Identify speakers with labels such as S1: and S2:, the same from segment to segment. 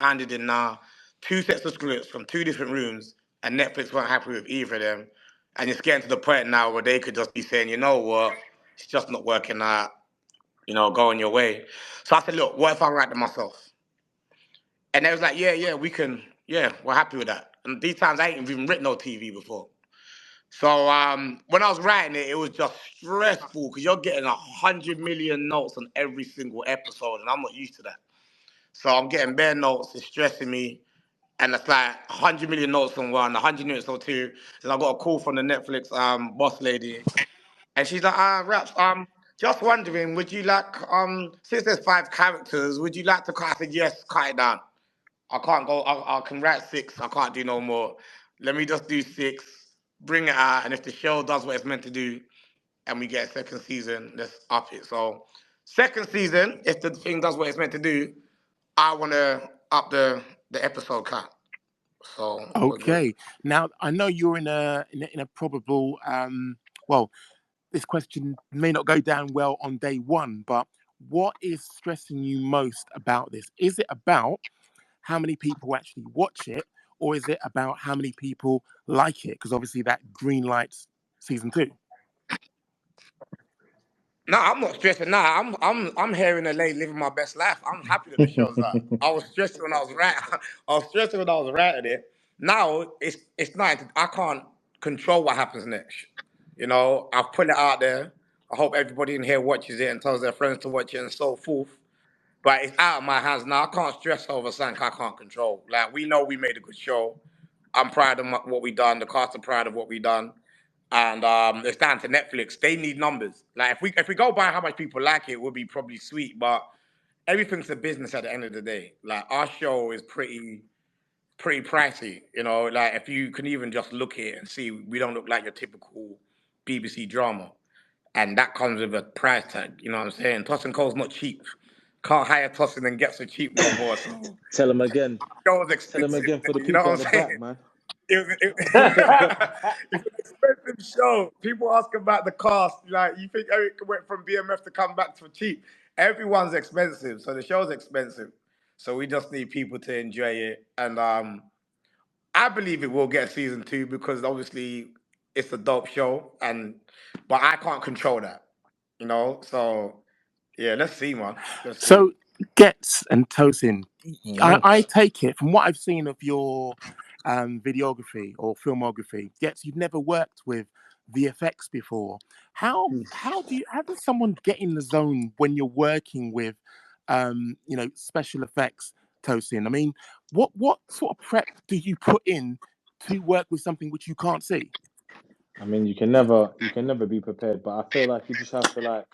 S1: handed in now 2 sets of scripts from 2 different rooms, and Netflix weren't happy with either of them. And it's getting to the point now where they could just be saying, you know what, it's just not working out, go on your way. So I said, look, what if I write them myself? And they was like, yeah, we can, yeah, we're happy with that. And these times I ain't even written no TV before. So when I was writing it, it was just stressful because you're getting 100 million notes on every single episode, and I'm not used to that. So I'm getting bare notes, it's stressing me, and it's like 100 million notes on one, 100 minutes on two. And I got a call from the Netflix boss lady, and she's like, Raps, just wondering, would you like since there's 5 characters, would you like to cut? I said, yes, cut it down. I can't go. I can write 6. I can't do no more. Let me just do 6. Bring it out, and if the show does what it's meant to do, and we get a second season, let's up it. So, second season, if the thing does what it's meant to do, I want to up the episode count. So we're good.
S2: Okay. Now I know you're in a probable. Well, this question may not go down well on day one, but what is stressing you most about this? Is it about how many people actually watch it, or is it about how many people like it? Because obviously that green lights season 2.
S1: No, I'm not stressing. Nah, I'm here in LA living my best life. I'm happy that the show's out. I was stressing when I was writing. I was stressing when I was writing it. Now it's not. I can't control what happens next. I've put it out there. I hope everybody in here watches it and tells their friends to watch it and so forth. But it's out of my hands now. I can't stress over something I can't control. Like, we know we made a good show. I'm proud of what we done. The cast are proud of what we done. And it's down to Netflix. They need numbers. Like, if we go by how much people like it would be probably sweet. But everything's a business at the end of the day. Like, our show is pretty pricey. Like, if you can even just look at it and see, we don't look like your typical BBC drama. And that comes with a price tag. You know what I'm saying? Toss and Cole's not cheap. Can't hire Tossing and get so cheap no more. So
S3: Tell him again.
S1: show was
S3: Tell him
S1: expensive.
S3: again for the
S1: You know
S3: people
S1: what
S3: at
S1: I'm
S3: the back,
S1: saying?
S3: man.
S1: It's an expensive show. People ask about the cost. Like, you think Eric went from BMF to come back for cheap? Everyone's expensive, so the show's expensive. So we just need people to enjoy it, and I believe it will get season 2 because obviously it's a dope show, but I can't control that. So yeah, let's see, man. Let's see.
S2: So, Ghetts and Tosin, I take it from what I've seen of your videography or filmography, Ghetts, you've never worked with VFX before. How does someone get in the zone when you're working with special effects, Tosin? I mean, what sort of prep do you put in to work with something which you can't see?
S3: I mean, you can never be prepared, but I feel like you just have to like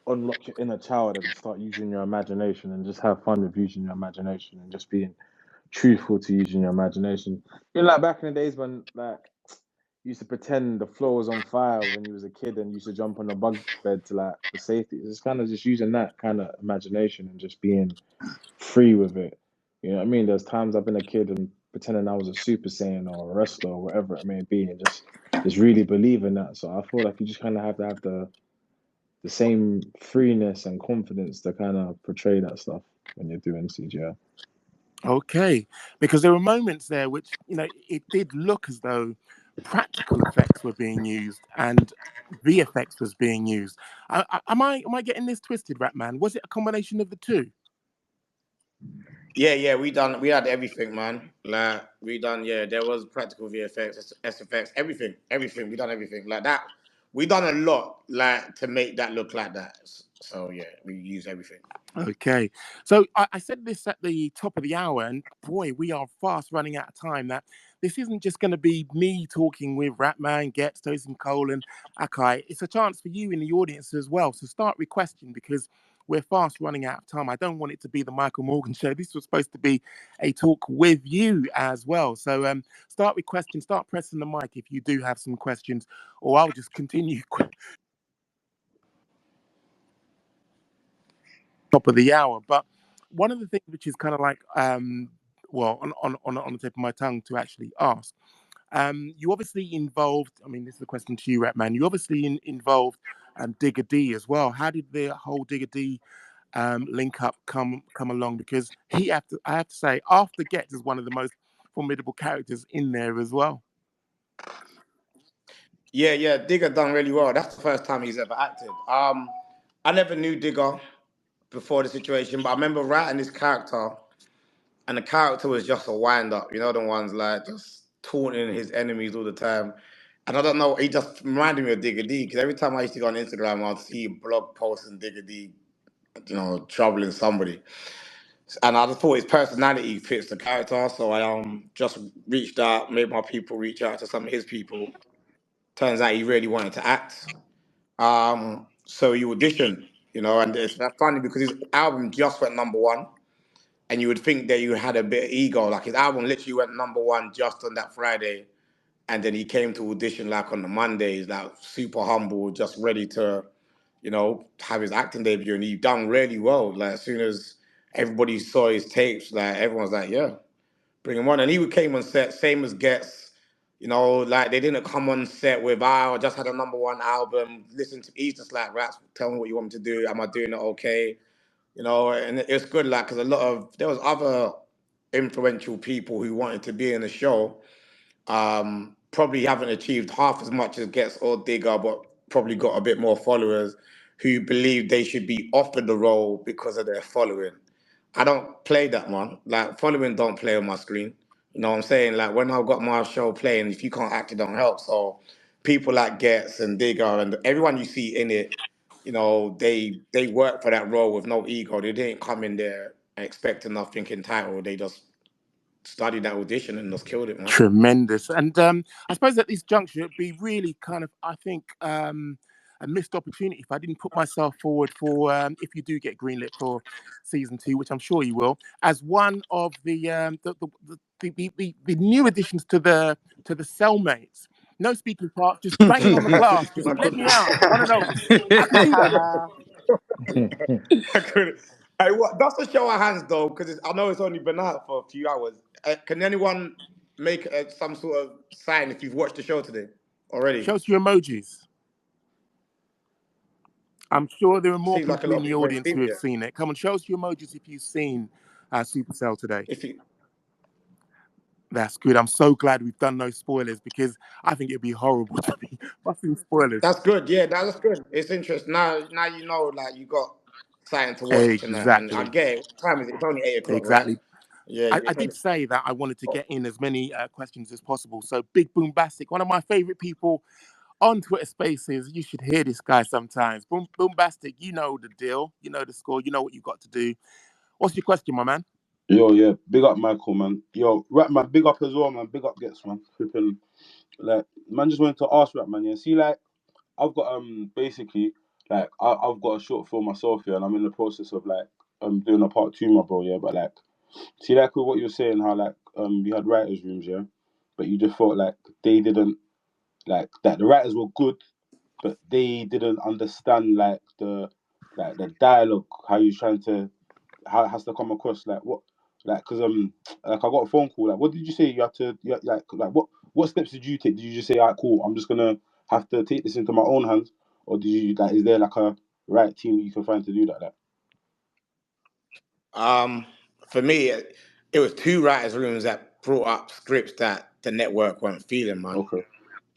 S3: unlock your inner child and start using your imagination and just have fun with using your imagination and just being truthful to using your imagination. Like back in the days when like you used to pretend the floor was on fire when you was a kid and you used to jump on the bunk bed to like for safety. It's kind of just using that kind of imagination and just being free with it. You know what I mean? There's times I've been a kid and pretending I was a Super Saiyan or a wrestler or whatever it may be, and just really believe in that. So I feel like you just kind of have to have the same freeness and confidence to kind of portray that stuff when you're doing CGI.
S2: Okay, because there were moments there which, it did look as though practical effects were being used and VFX was being used. Am I getting this twisted, Rapman? Was it a combination of the two?
S1: Yeah, we had everything, man. Like, we done, yeah, there was practical VFX, SFX, everything. We done everything like that. We done a lot, like, to make that look like that. So yeah, we use everything.
S2: Okay, so I said this at the top of the hour, and boy, we are fast running out of time. That this isn't just going to be me talking with Rapman, Ghetts, Tosin Cole, and Akai. It's a chance for you in the audience as well. So start requesting because we're fast running out of time. I don't want it to be the Michael Morgan show. This was supposed to be a talk with you as well. So start requesting, start pressing the mic if you do have some questions, or I'll just continue. Top of the hour, but one of the things which is kind of like on the tip of my tongue to actually ask, you obviously involved, I mean, this is a question to you, Rapman, you obviously involved Digger D as well. How did the whole Digger D link up come along, because I have to say, after Ghetts is one of the most formidable characters in there as well.
S1: Yeah, Digger done really well. That's the first time he's ever acted. I never knew Digger before the situation, but I remember writing this character, and the character was just a wind up. You know, the ones like just taunting his enemies all the time. And I don't know, he just reminded me of Digger D, because every time I used to go on Instagram, I'd see blog posts and Digger D, troubling somebody. And I just thought his personality fits the character, so I just reached out, made my people reach out to some of his people. Turns out he really wanted to act. So he auditioned, and it's that's funny because his album just went number one, and you would think that you had a bit of ego. Like his album literally went number one just on that Friday, and then he came to audition like on the Mondays, like super humble, just ready to, have his acting debut, and he done really well. Like as soon as everybody saw his tapes, like everyone's like, yeah, bring him on. And he came on set, same as Ghetts. Like they didn't come on set with, I just had a number one album. Listen to, he's just like, Raps, tell me what you want me to do. Am I doing it okay? And it's good, like, because there was other influential people who wanted to be in the show, probably haven't achieved half as much as Ghetts or Digger, but probably got a bit more followers who believe they should be offered the role because of their following. I don't play that, man. Like, following don't play on my screen. You know what I'm saying? Like, when I've got my show playing, if you can't act, it don't help. So, people like Ghetts and Digger and everyone you see in it, they work for that role with no ego. They didn't come in there expecting nothing entitled. They just studied that audition and just killed it, man.
S2: Tremendous. And I suppose at this juncture, it'd be really kind of, I think, a missed opportunity if I didn't put myself forward for, if you do get greenlit for season 2, which I'm sure you will, as one of the new additions to the cellmates. No speaking part, just banging on the glass. Just let me out. One of those. I can do that.
S1: I couldn't. Hey, that's a show of hands though, because I know it's only been out for a few hours. Can anyone make some sort of sign if you've watched the show today already?
S2: Show us your emojis. I'm sure there are more
S1: Seems like a
S2: people
S1: lot
S2: in
S1: of
S2: the
S1: people ain't
S2: audience
S1: seen
S2: who
S1: it
S2: have
S1: yet.
S2: seen it. Come on, show us your emojis if you've seen Supacell today. That's good. I'm so glad we've done no spoilers, because I think it'd be horrible to be busting spoilers.
S1: That's good. Yeah, that's good. It's interesting. Now you know, like you got something to watch tonight. And I
S2: Exactly.
S1: get it. What time is it? It's only 8 o'clock,
S2: Exactly.
S1: right? Yeah,
S2: I did say that I wanted to get in as many questions as possible. So Big Boombastic, one of my favorite people on Twitter Spaces. You should hear this guy sometimes. Boombastic, you know the deal. You know the score. You know what you've got to do. What's your question, my man?
S4: Yo, yeah, big up Michael, man. Yo, Rapman, big up as well, man. Big up Ghetts, man. Flipping, like, man, just wanted to ask Rapman, yeah. See, like, I've got basically, like, I've got a short film myself here, and I'm in the process of like doing a part 2, my bro, yeah. But like, see, like with what you're saying, how like you had writers' rooms, yeah, but you just felt like they didn't like that. The writers were good, but they didn't understand like the dialogue, how you're trying to, how it has to come across, like what, like because like I got a phone call, like what did you say you had to, like what steps did you take? Did you just say, alright, cool, I'm just gonna have to take this into my own hands, or did you, like, is there like a right team that you can find to do that?
S1: For me, it was 2 writers' rooms that brought up scripts that the network weren't feeling, man.
S4: Okay.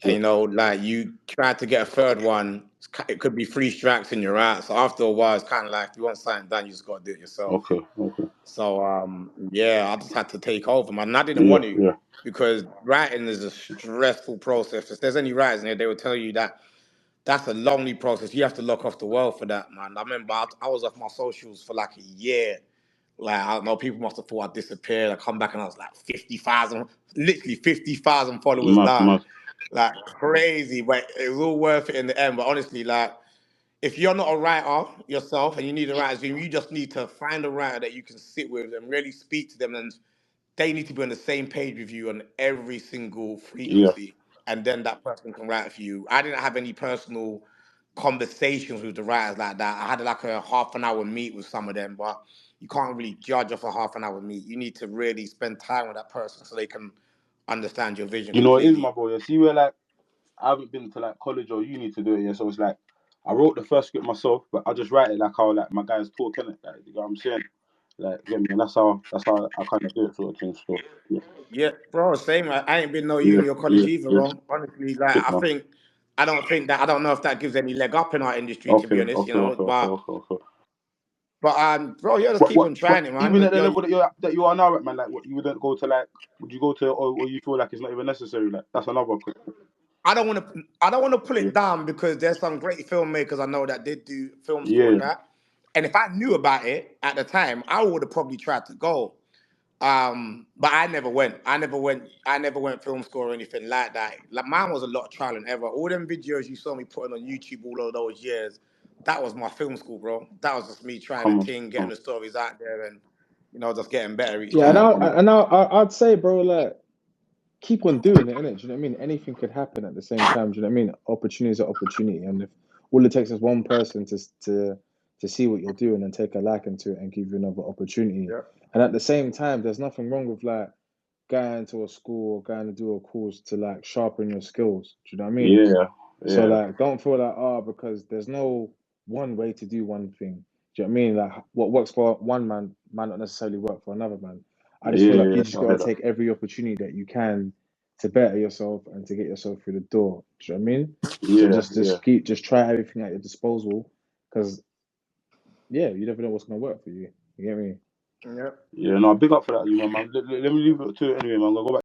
S1: And like you tried to get a third one, it could be 3 strikes and you're out. So after a while, it's kind of like if you want something done, you just got to do it yourself.
S4: Okay.
S1: So yeah, I just had to take over, man. And I didn't
S4: Yeah.
S1: want to, because writing is a stressful process. If there's any writers in there, they will tell you that that's a lonely process. You have to lock off the world for that, man. I remember I was off my socials for like a year. Like, I don't know, people must have thought I disappeared. I come back and I was like 50,000, literally 50,000 followers down.
S4: Mad.
S1: Like crazy, but it was all worth it in the end. But honestly, like, if you're not a writer yourself and you need a writer's room, you just need to find a writer that you can sit with and really speak to them, and they need to be on the same page with you on every single
S4: Yeah.
S1: frequency, and then that person can write for you. I didn't have any personal conversations with the writers like that. I had like a half an hour meet with some of them, but you can't really judge off a half an hour meet. You need to really spend time with that person so they can understand your vision
S4: You know, it is,
S1: completely.
S4: my boy. You see, where like I haven't been to like college or uni to do it, yeah. So it's like I wrote the first script myself, but I just write it like how like my guys talk, innit? Like, you know what I'm saying? Like, get me, and that's how I kind of do it, sort of thing. So yeah,
S1: Yeah, bro, same. I ain't been no
S4: yeah,
S1: uni or college
S4: yeah,
S1: either,
S4: yeah.
S1: bro. Honestly, like
S4: Sick, man.
S1: I don't know if that gives any leg up in our industry, to
S4: Okay,
S1: be honest,
S4: okay, okay, okay, okay, okay.
S1: but bro, you just keep on
S4: But
S1: trying it, man.
S4: even at the level that you are now, right, man, like, what you wouldn't go to, like, would you go to, or you feel like it's not even necessary? Like, that's another question.
S1: I don't want to pull
S4: Yeah,
S1: it down because there's some great filmmakers I know that did do film school
S4: yeah,
S1: and that. And if I knew about it at the time, I would have probably tried to go. But I never went. I never went film school or anything like that. Like mine was a lot of trial and error. All them videos you saw me putting on YouTube all of those years, that was my film school, bro. That was just me trying
S4: come
S1: the
S4: on,
S1: thing,
S4: come
S1: getting the stories out there, and just getting better each
S3: Yeah, and
S1: time.
S3: I'd say, bro, like keep on doing it, innit? Do you know what I mean? Anything could happen at the same time. Do you know what I mean? Opportunity is an opportunity, and if all it takes is one person to see what you're doing and take a liking to it and give you another opportunity,
S1: Yeah.
S3: and at the same time, there's nothing wrong with like going to a school or going to do a course to like sharpen your skills. Do you know what I mean?
S4: yeah,
S3: So
S4: yeah,
S3: like, don't feel like because there's no one way to do one thing. Do you know what I mean? Like, what works for one man might not necessarily work for another man. I just feel
S4: yeah,
S3: like you
S4: yeah,
S3: just
S4: I hear
S3: gotta
S4: that.
S3: take every opportunity that you can to better yourself and to get yourself through the door. Do you know what I mean? So
S4: Yeah, yeah,
S3: just try everything at your disposal, because yeah, you never know what's gonna work for you. You get me?
S1: Yeah.
S4: yeah. No, big up for that, you man. Let me leave it to it anyway, man. I'm gonna go back.